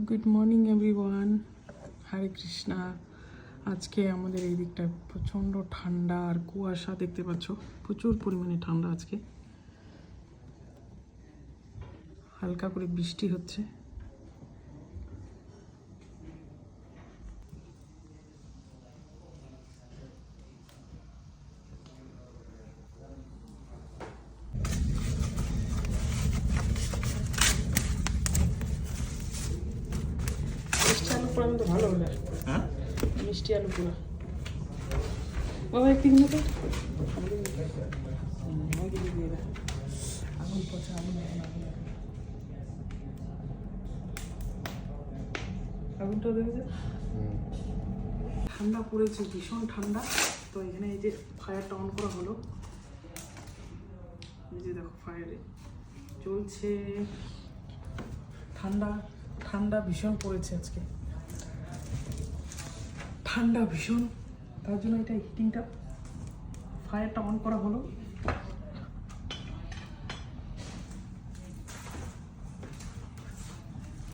Good morning everyone, হরে কৃষ্ণা। আজকে আমাদের এই দিকটা প্রচণ্ড ঠান্ডা আর কুয়াশা দেখতে পাচ্ছ, প্রচুর পরিমাণে ঠান্ডা। আজকে হালকা করে বৃষ্টি হচ্ছে। মিষ্টি আলু পোড়া কিন্তু ভালো হলে, হ্যাঁ মিষ্টি আলু পোড়া বাবা একটু কিনে তো আগুন পচা আগুনটা দেখেছে। ঠান্ডা পড়েছে, ভীষণ ঠান্ডা। তো এখানে এই যে ফায়ারটা অন করা হলো, এই যে দেখো ফায়ারে চলছে। ঠান্ডা ঠান্ডা ভীষণ পড়েছে আজকে, ঠান্ডা ভীষণ। তার জন্য এটা হিটিংটা ফায়ারটা অন করা হলো।